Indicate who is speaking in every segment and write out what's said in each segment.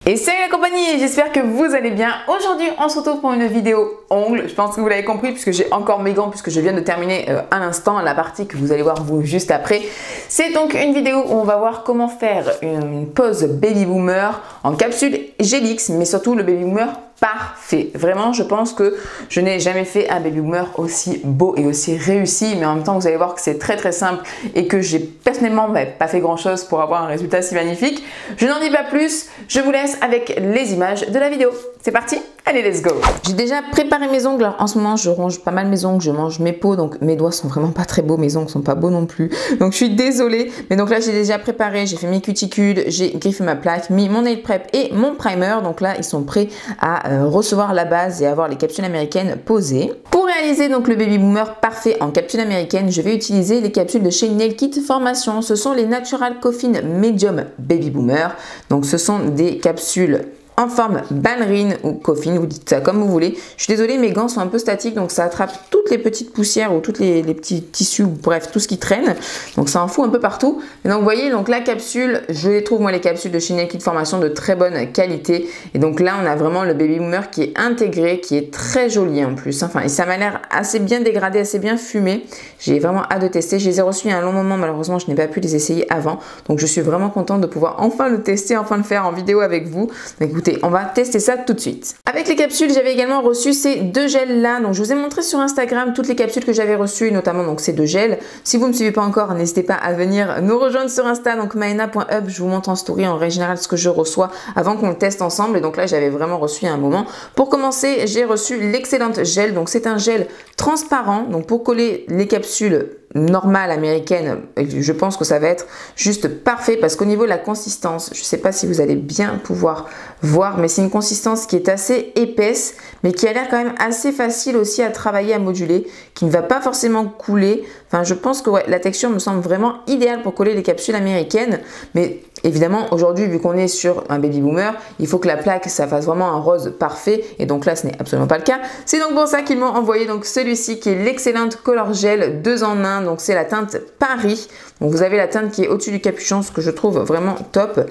Speaker 1: Et salut la compagnie, j'espère que vous allez bien. Aujourd'hui, on se retrouve pour une vidéo ongles. Je pense que vous l'avez compris puisque j'ai encore mes gants puisque je viens de terminer à l'instant la partie que vous allez voir vous juste après. C'est donc une vidéo où on va voir comment faire une pose baby boomer en capsule Gelix, mais surtout le baby boomer parfait. Vraiment, je pense que je n'ai jamais fait un baby boomer aussi beau et aussi réussi, mais en même temps, vous allez voir que c'est très simple et que j'ai personnellement pas fait grand chose pour avoir un résultat si magnifique. Je n'en dis pas plus, je vous laisse avec les images de la vidéo. C'est parti, allez let's go. J'ai déjà préparé mes ongles. Alors, en ce moment je ronge pas mal mes ongles, je mange mes peaux, donc mes doigts sont vraiment pas très beaux, mes ongles sont pas beaux non plus, donc je suis désolée, mais donc là j'ai déjà préparé, j'ai fait mes cuticules, j'ai griffé ma plaque, mis mon nail prep et mon primer, donc là ils sont prêts à recevoir la base et avoir les capsules américaines posées. Pour réaliser donc le baby boomer parfait en capsule américaine, je vais utiliser les capsules de chez Nail Kit Formation. Ce sont les Natural Coffin Medium Baby Boomer, donc ce sont des capsules en forme ballerine ou coffin, vous dites ça comme vous voulez. Je suis désolée, mes gants sont un peu statiques, donc ça attrape toutes les petites poussières ou toutes les petits tissus, bref, tout ce qui traîne. Donc ça en fout un peu partout. Et donc vous voyez, donc la capsule, je les trouve moi les capsules de chez Nail Kit Formation de très bonne qualité. Et donc là, on a vraiment le baby boomer qui est intégré, qui est très joli en plus. Enfin, et ça m'a l'air assez bien dégradé, assez bien fumé. J'ai vraiment hâte de tester. Je les ai reçus il y a un long moment, malheureusement, je n'ai pas pu les essayer avant. Donc je suis vraiment contente de pouvoir enfin le tester, enfin le faire en vidéo avec vous. Donc, écoutez, on va tester ça tout de suite. Avec les capsules, j'avais également reçu ces deux gels là. Donc je vous ai montré sur Instagram toutes les capsules que j'avais reçues, notamment donc ces deux gels. Si vous ne me suivez pas encore, n'hésitez pas à venir nous rejoindre sur Insta, donc maena.hub. Je vous montre en story en règle générale ce que je reçois avant qu'on le teste ensemble. Et donc là, j'avais vraiment reçu un moment. Pour commencer, j'ai reçu l'excellente gel. Donc c'est un gel transparent. Donc pour coller les capsules normale américaine, je pense que ça va être juste parfait parce qu'au niveau de la consistance, je ne sais pas si vous allez bien pouvoir voir, mais c'est une consistance qui est assez épaisse mais qui a l'air quand même assez facile aussi à travailler, à moduler, qui ne va pas forcément couler. Enfin, je pense que ouais, la texture me semble vraiment idéale pour coller les capsules américaines, mais évidemment aujourd'hui, vu qu'on est sur un baby boomer, il faut que la plaque ça fasse vraiment un rose parfait, et donc là ce n'est absolument pas le cas. C'est donc pour ça qu'ils m'ont envoyé donc celui-ci qui est l'excellente Color Gel 2 en 1. Donc c'est la teinte Paris. Donc vous avez la teinte qui est au-dessus du capuchon, ce que je trouve vraiment top.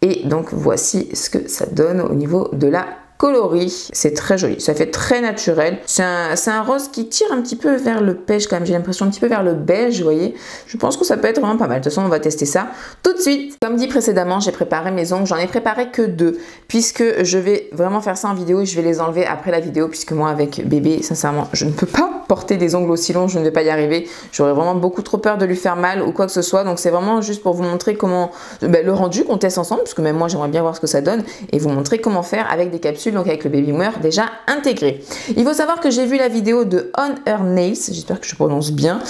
Speaker 1: Et donc voici ce que ça donne au niveau de la coloris. C'est très joli, ça fait très naturel. C'est un rose qui tire un petit peu vers le pêche quand même, j'ai l'impression un petit peu vers le beige, vous voyez. Je pense que ça peut être vraiment pas mal. De toute façon, on va tester ça tout de suite. Comme dit précédemment, j'ai préparé mes ongles. J'en ai préparé que 2 puisque je vais vraiment faire ça en vidéo et je vais les enlever après la vidéo puisque moi avec bébé, sincèrement, je ne peux pas porter des ongles aussi longs, je ne vais pas y arriver. J'aurais vraiment beaucoup trop peur de lui faire mal ou quoi que ce soit. Donc c'est vraiment juste pour vous montrer comment le rendu qu'on teste ensemble, parce que même moi j'aimerais bien voir ce que ça donne et vous montrer comment faire avec des capsules, donc avec le baby boomer déjà intégré. Il faut savoir que j'ai vu la vidéo de On Her Nails, j'espère que je prononce bien,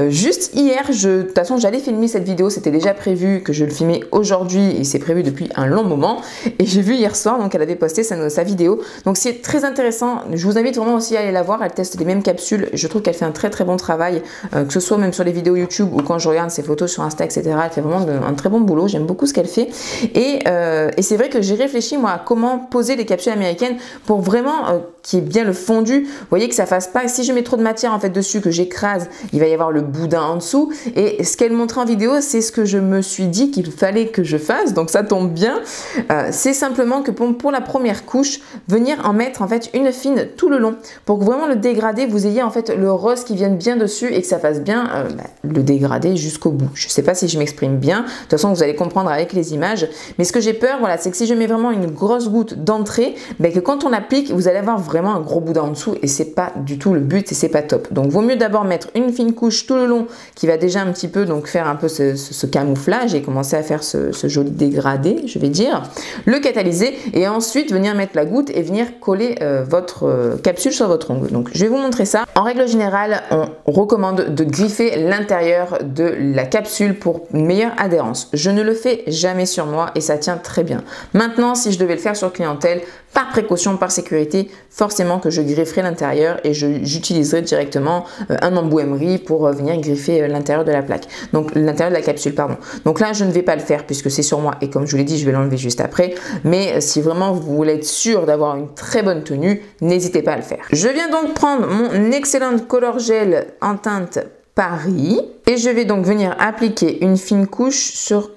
Speaker 1: juste hier. De toute façon j'allais filmer cette vidéo, c'était déjà prévu que je le filmais aujourd'hui et c'est prévu depuis un long moment, et j'ai vu hier soir donc elle avait posté sa vidéo, donc c'est très intéressant. Je vous invite vraiment aussi à aller la voir, elle teste les mêmes capsules. Je trouve qu'elle fait un très bon travail, que ce soit même sur les vidéos YouTube ou quand je regarde ses photos sur Insta, etc. Elle fait vraiment un très bon boulot, j'aime beaucoup ce qu'elle fait. Et c'est vrai que j'ai réfléchi moi à comment poser les capsules américaines pour vraiment qu'il y ait bien le fondu. Vous voyez que ça fasse pas, si je mets trop de matière en fait dessus, que j'écrase, il va y avoir le boudin en dessous. Et ce qu'elle montrait en vidéo, c'est ce que je me suis dit qu'il fallait que je fasse, donc ça tombe bien. C'est simplement que pour la première couche, venir en mettre en fait une fine tout le long pour que vraiment le dégradé, vous ayez en fait le rose qui vienne bien dessus et que ça fasse bien le dégradé jusqu'au bout. Je sais pas si je m'exprime bien, de toute façon vous allez comprendre avec les images, mais ce que j'ai peur, voilà, c'est que si je mets vraiment une grosse goutte d'entrée, que quand on applique, vous allez avoir vraiment un gros boudin en dessous et c'est pas du tout le but et c'est pas top. Donc vaut mieux d'abord mettre une fine couche tout le long qui va déjà un petit peu donc faire un peu ce camouflage et commencer à faire ce joli dégradé, je vais dire, le catalyser et ensuite venir mettre la goutte et venir coller votre capsule sur votre ongle. Donc je vais vous montrer ça. En règle générale, on recommande de griffer l'intérieur de la capsule pour une meilleure adhérence. Je ne le fais jamais sur moi et ça tient très bien. Maintenant, si je devais le faire sur clientèle, par précaution, par sécurité, forcément que je grifferai l'intérieur et j'utiliserai directement un embout-emery pour venir griffer l'intérieur de la plaque. Donc l'intérieur de la capsule, pardon. Donc là, je ne vais pas le faire puisque c'est sur moi et comme je vous l'ai dit, je vais l'enlever juste après. Mais si vraiment vous voulez être sûr d'avoir une très bonne tenue, n'hésitez pas à le faire. Je viens donc prendre mon excellente Color Gel en teinte Paris et je vais donc venir appliquer une fine couche sur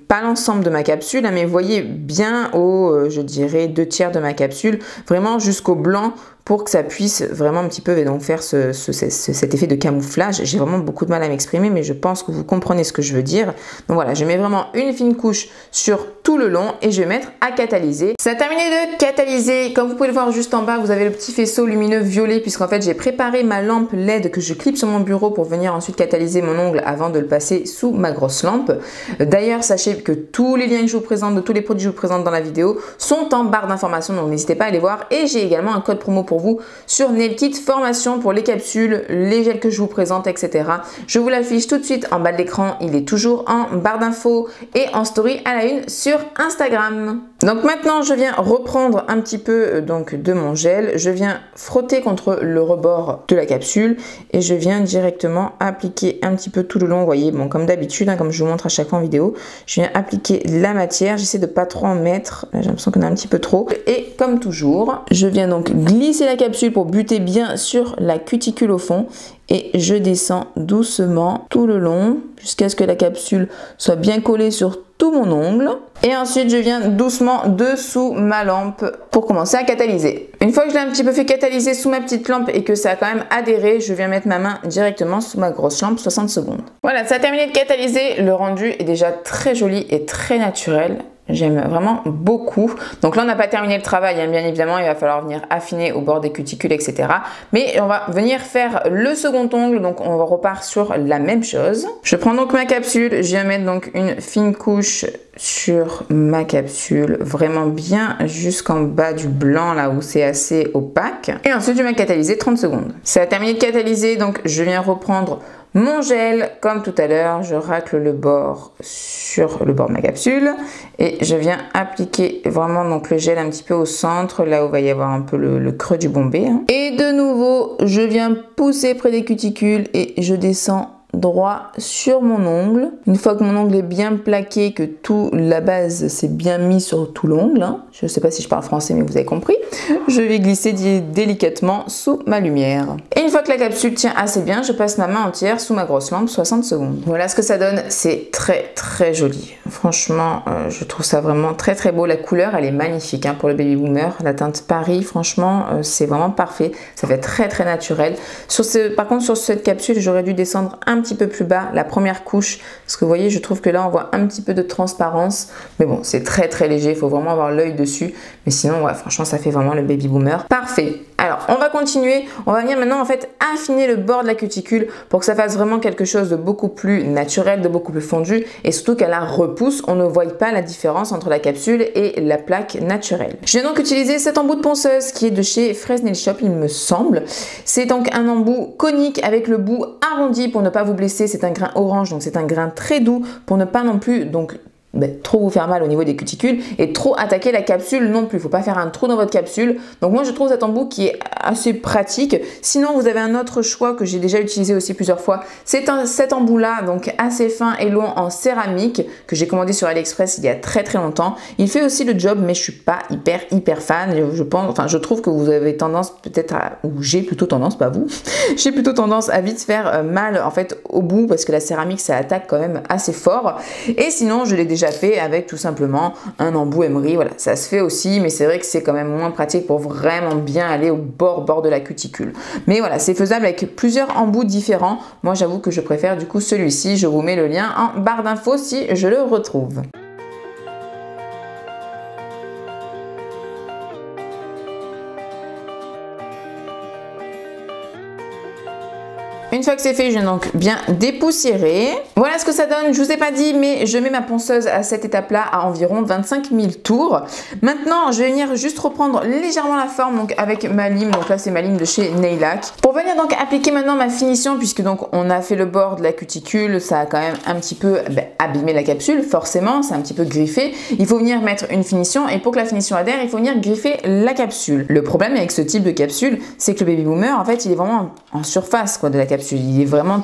Speaker 1: pas l'ensemble de ma capsule, hein, mais vous voyez bien au, je dirais, 2/3 de ma capsule, vraiment jusqu'au blanc, pour que ça puisse vraiment un petit peu donc faire cet effet de camouflage. J'ai vraiment beaucoup de mal à m'exprimer, mais je pense que vous comprenez ce que je veux dire. Donc voilà, je mets vraiment une fine couche sur tout le long et je vais mettre à catalyser. Ça a terminé de catalyser. Comme vous pouvez le voir juste en bas, vous avez le petit faisceau lumineux violet, puisqu'en fait j'ai préparé ma lampe LED que je clip sur mon bureau pour venir ensuite catalyser mon ongle avant de le passer sous ma grosse lampe. D'ailleurs, sachez que tous les liens que je vous présente, de tous les produits que je vous présente dans la vidéo, sont en barre d'informations, donc n'hésitez pas à les voir. Et j'ai également un code promo pour vous sur Nailkit Formation pour les capsules, les gels que je vous présente, etc. Je vous l'affiche tout de suite en bas de l'écran. Il est toujours en barre d'infos et en story à la une sur Instagram. Donc maintenant, je viens reprendre un petit peu donc de mon gel. Je viens frotter contre le rebord de la capsule et je viens directement appliquer un petit peu tout le long. Vous voyez, bon, comme d'habitude, hein, comme je vous montre à chaque fois en vidéo, je viens appliquer la matière. J'essaie de pas trop en mettre. J'ai l'impression qu'on a un petit peu trop. Et comme toujours, je viens donc glisser la capsule pour buter bien sur la cuticule au fond et je descends doucement tout le long jusqu'à ce que la capsule soit bien collée sur tout mon ongle. Et ensuite, je viens doucement dessous ma lampe pour commencer à catalyser. Une fois que je l'ai un petit peu fait catalyser sous ma petite lampe et que ça a quand même adhéré, je viens mettre ma main directement sous ma grosse lampe 60 secondes. Voilà, ça a terminé de catalyser. Le rendu est déjà très joli et très naturel. J'aime vraiment beaucoup. Donc là, on n'a pas terminé le travail, hein, bien évidemment. Il va falloir venir affiner au bord des cuticules, etc. Mais on va venir faire le second ongle. Donc, on repart sur la même chose. Je prends donc ma capsule. Je viens mettre donc une fine couche sur ma capsule, vraiment bien jusqu'en bas du blanc, là où c'est assez opaque. Et ensuite, je viens catalyser 30 secondes. Ça a terminé de catalyser. Donc, je viens reprendre mon gel, comme tout à l'heure, je racle le bord sur le bord de ma capsule et je viens appliquer vraiment donc le gel un petit peu au centre, là où va y avoir un peu le creux du bombé. Hein. Et de nouveau, je viens pousser près des cuticules et je descends droit sur mon ongle. Une fois que mon ongle est bien plaqué, que tout la base s'est bien mis sur tout l'ongle, hein. Je ne sais pas si je parle français mais vous avez compris, je vais glisser délicatement sous ma lumière. Et une fois que la capsule tient assez bien, je passe ma main entière sous ma grosse lampe 60 secondes. Voilà ce que ça donne, c'est très joli. Franchement, je trouve ça vraiment très beau. La couleur, elle est magnifique hein, pour le Baby Boomer. La teinte Paris, franchement, c'est vraiment parfait. Ça fait très naturel. Par contre, sur cette capsule, j'aurais dû descendre un petit peu plus bas la première couche parce que vous voyez, je trouve que là on voit un petit peu de transparence, mais bon, c'est très léger, il faut vraiment avoir l'œil dessus, mais sinon ouais, franchement ça fait vraiment le Baby Boomer parfait. Alors on va continuer, on va venir maintenant en fait affiner le bord de la cuticule pour que ça fasse vraiment quelque chose de beaucoup plus naturel, de beaucoup plus fondu et surtout qu'à la repousse on ne voit pas la différence entre la capsule et la plaque naturelle. Je viens donc utiliser cet embout de ponceuse qui est de chez Fraise Nail Shop il me semble. C'est donc un embout conique avec le bout arrondi pour ne pas vous blesser, c'est un grain orange donc c'est un grain très doux pour ne pas non plus donc trop vous faire mal au niveau des cuticules et trop attaquer la capsule non plus. Il ne faut pas faire un trou dans votre capsule. Donc moi je trouve cet embout qui est assez pratique. Sinon vous avez un autre choix que j'ai déjà utilisé aussi plusieurs fois. C'est cet embout là donc assez fin et long en céramique que j'ai commandé sur AliExpress il y a très longtemps. Il fait aussi le job mais je suis pas hyper fan. Je trouve que vous avez tendance peut-être ou j'ai plutôt tendance, pas vous, j'ai plutôt tendance à vite faire mal en fait au bout parce que la céramique ça attaque quand même assez fort. Et sinon je l'ai déjà fait avec tout simplement un embout emery, voilà, ça se fait aussi, mais c'est vrai que c'est quand même moins pratique pour vraiment bien aller au bord de la cuticule. Mais voilà, c'est faisable avec plusieurs embouts différents. Moi, j'avoue que je préfère du coup celui-ci. Je vous mets le lien en barre d'infos si je le retrouve. Une fois que c'est fait, je viens donc bien dépoussiérer. Voilà ce que ça donne. Je vous ai pas dit, mais je mets ma ponceuse à cette étape-là à environ 25 000 tours. Maintenant, je vais venir juste reprendre légèrement la forme donc avec ma lime. Donc là, c'est ma lime de chez Nailac. Pour venir donc appliquer maintenant ma finition, puisque donc on a fait le bord de la cuticule, ça a quand même un petit peu abîmé la capsule, forcément, c'est un petit peu griffé. Il faut venir mettre une finition et pour que la finition adhère, il faut venir griffer la capsule. Le problème avec ce type de capsule, c'est que le Baby Boomer, en fait, il est vraiment en surface quoi, de la capsule. Il est vraiment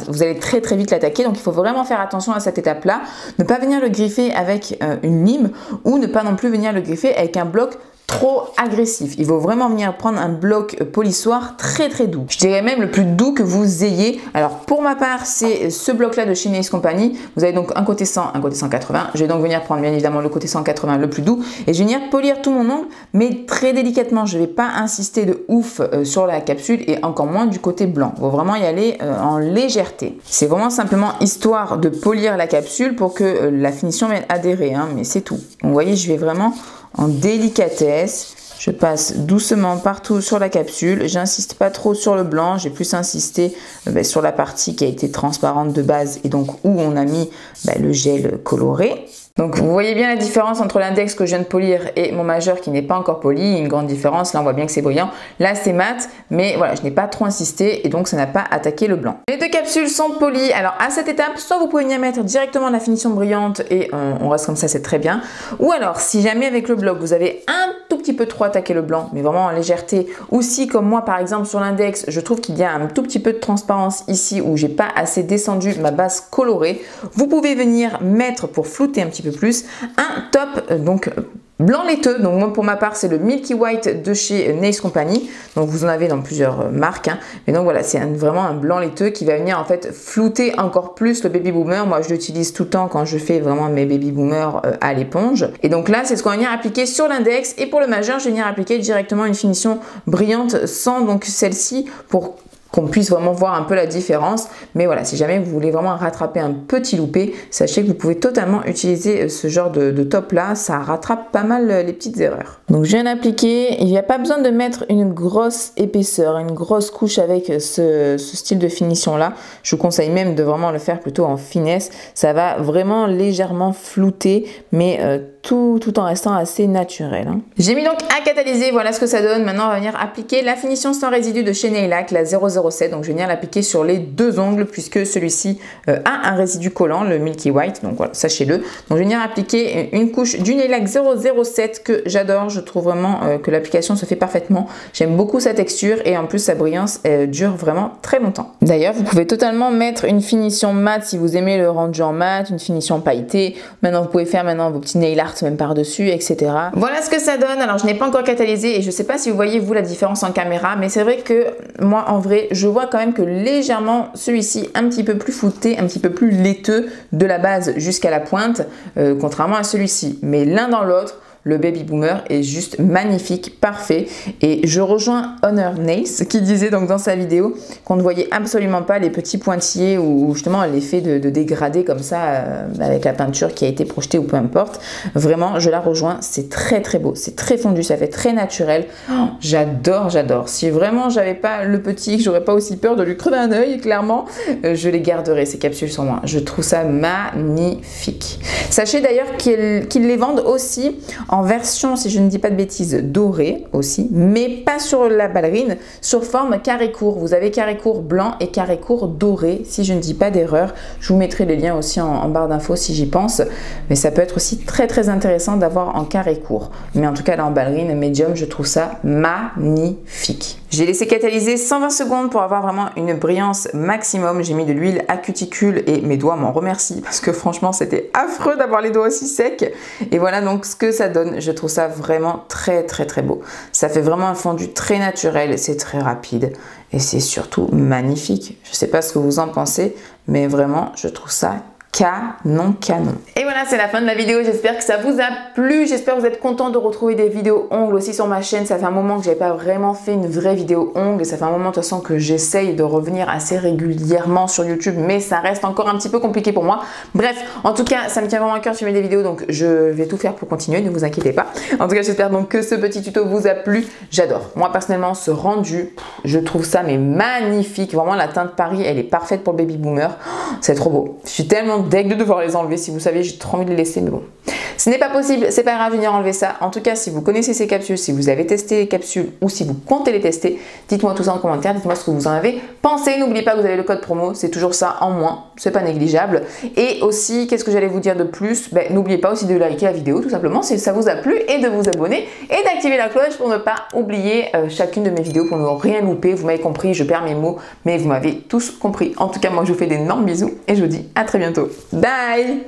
Speaker 1: vous allez très vite l'attaquer, donc il faut vraiment faire attention à cette étape-là. Ne pas venir le griffer avec une lime ou ne pas non plus venir le griffer avec un bloc trop agressif. Il faut vraiment venir prendre un bloc polissoir très doux. Je dirais même le plus doux que vous ayez. Alors pour ma part, c'est ce bloc là de chez Nails Company. Vous avez donc un côté 100, un côté 180. Je vais donc venir prendre bien évidemment le côté 180 le plus doux et je vais venir polir tout mon ongle, mais très délicatement. Je ne vais pas insister de ouf sur la capsule et encore moins du côté blanc. Il faut vraiment y aller en légèreté. C'est vraiment simplement histoire de polir la capsule pour que la finition vienne adhérer, hein, mais c'est tout. Donc, vous voyez, je vais vraiment en délicatesse. Je passe doucement partout sur la capsule. J'insiste pas trop sur le blanc. J'ai plus insisté sur la partie qui a été transparente de base et donc où on a mis le gel coloré. Donc vous voyez bien la différence entre l'index que je viens de polir et mon majeur qui n'est pas encore poli. Il y a une grande différence, là on voit bien que c'est brillant. Là c'est mat, mais voilà, je n'ai pas trop insisté et donc ça n'a pas attaqué le blanc. Les deux capsules sont polies. Alors à cette étape, soit vous pouvez venir mettre directement la finition brillante et on reste comme ça, c'est très bien. Ou alors si jamais avec le bloc vous avez un tout petit peu trop attaqué le blanc, mais vraiment en légèreté, ou si comme moi par exemple sur l'index, je trouve qu'il y a un tout petit peu de transparence ici où j'ai pas assez descendu ma base colorée, vous pouvez venir mettre pour flouter un petit peu plus un top donc blanc laiteux. Donc moi pour ma part c'est le Milky White de chez Nails Company, donc vous en avez dans plusieurs marques, hein. Mais donc voilà, c'est vraiment un blanc laiteux qui va venir en fait flouter encore plus le baby boomer. Moi je l'utilise tout le temps quand je fais vraiment mes baby boomers à l'éponge, et donc là c'est ce qu'on va venir appliquer sur l'index, et pour le majeur je vais venir appliquer directement une finition brillante sans donc celle-ci pour qu'on puisse vraiment voir un peu la différence. Mais voilà, si jamais vous voulez vraiment rattraper un petit loupé, sachez que vous pouvez totalement utiliser ce genre de top là, ça rattrape pas mal les petites erreurs. Donc je viens d'appliquer, il n'y a pas besoin de mettre une grosse épaisseur, une grosse couche avec ce style de finition là. Je vous conseille même de vraiment le faire plutôt en finesse, ça va vraiment légèrement flouter, mais tout en restant assez naturel, hein. J'ai mis donc à catalyser, voilà ce que ça donne. Maintenant on va venir appliquer la finition sans résidu de chez Nailac, la 007. Donc je vais venir l'appliquer sur les deux ongles puisque celui-ci a un résidu collant, le Milky White, donc voilà, sachez-le. Donc je vais venir appliquer une couche du Nailac 007 que j'adore. Je trouve vraiment que l'application se fait parfaitement. J'aime beaucoup sa texture et en plus sa brillance dure vraiment très longtemps. D'ailleurs vous pouvez totalement mettre une finition mat si vous aimez le rendu en mat, une finition pailletée. Maintenant vous pouvez faire vos petits nail art même par-dessus, etc. Voilà ce que ça donne. Alors je n'ai pas encore catalysé et je sais pas si vous voyez vous la différence en caméra, mais c'est vrai que moi en vrai je vois quand même que légèrement celui-ci un petit peu plus flouté, un petit peu plus laiteux de la base jusqu'à la pointe, contrairement à celui-ci. Mais l'un dans l'autre, le baby boomer est juste magnifique, parfait. Et je rejoins Honor Nails qui disait donc dans sa vidéo qu'on ne voyait absolument pas les petits pointillés ou justement l'effet de dégradé comme ça avec la peinture qui a été projetée ou peu importe. Vraiment, je la rejoins, c'est très beau, c'est très fondu, ça fait très naturel. Oh, j'adore. Si vraiment j'avais pas le petit, que j'aurais pas aussi peur de lui crever un œil, clairement, je les garderais ces capsules sur moi. Je trouve ça magnifique. Sachez d'ailleurs qu'ils les vendent aussi en version, si je ne dis pas de bêtises, dorée aussi, mais pas sur la ballerine, sur forme carré court. Vous avez carré court blanc et carré court doré, si je ne dis pas d'erreur. Je vous mettrai les liens aussi en barre d'infos si j'y pense, mais ça peut être aussi très intéressant d'avoir en carré court. Mais en tout cas là en ballerine médium, je trouve ça magnifique. J'ai laissé catalyser 120 secondes pour avoir vraiment une brillance maximum. J'ai mis de l'huile à cuticule et mes doigts m'en remercient parce que franchement c'était affreux d'avoir les doigts aussi secs. Et voilà donc ce que ça donne. Je trouve ça vraiment très beau. Ça fait vraiment un fondu très naturel, c'est très rapide et c'est surtout magnifique. Je sais pas ce que vous en pensez, mais vraiment je trouve ça canon. Et voilà, c'est la fin de la vidéo. J'espère que ça vous a plu. J'espère que vous êtes content de retrouver des vidéos ongles aussi sur ma chaîne. Ça fait un moment que j'avais pas vraiment fait une vraie vidéo ongles. Ça fait un moment de toute façon que j'essaye de revenir assez régulièrement sur YouTube, mais ça reste encore un petit peu compliqué pour moi. Bref, en tout cas, ça me tient vraiment à cœur de filmer des vidéos, donc je vais tout faire pour continuer, ne vous inquiétez pas. En tout cas, j'espère donc que ce petit tuto vous a plu. J'adore. Moi, personnellement, ce rendu, je trouve ça mais magnifique. Vraiment, la teinte Paris, elle est parfaite pour le baby boomer. C'est trop beau. Je suis tellement deg de devoir les enlever. Si vous savez, j'ai trop envie de les laisser, mais bon. Ce n'est pas possible, c'est pas grave, venir enlever ça. En tout cas, si vous connaissez ces capsules, si vous avez testé les capsules ou si vous comptez les tester, dites-moi tout ça en commentaire, dites-moi ce que vous en avez pensé. N'oubliez pas que vous avez le code promo, c'est toujours ça en moins, c'est pas négligeable. Et aussi, qu'est-ce que j'allais vous dire de plus? N'oubliez pas aussi de liker la vidéo tout simplement si ça vous a plu et de vous abonner et d'activer la cloche pour ne pas oublier chacune de mes vidéos, pour ne rien louper. Vous m'avez compris, je perds mes mots, mais vous m'avez tous compris. En tout cas, moi je vous fais d'énormes bisous et je vous dis à très bientôt. Bye!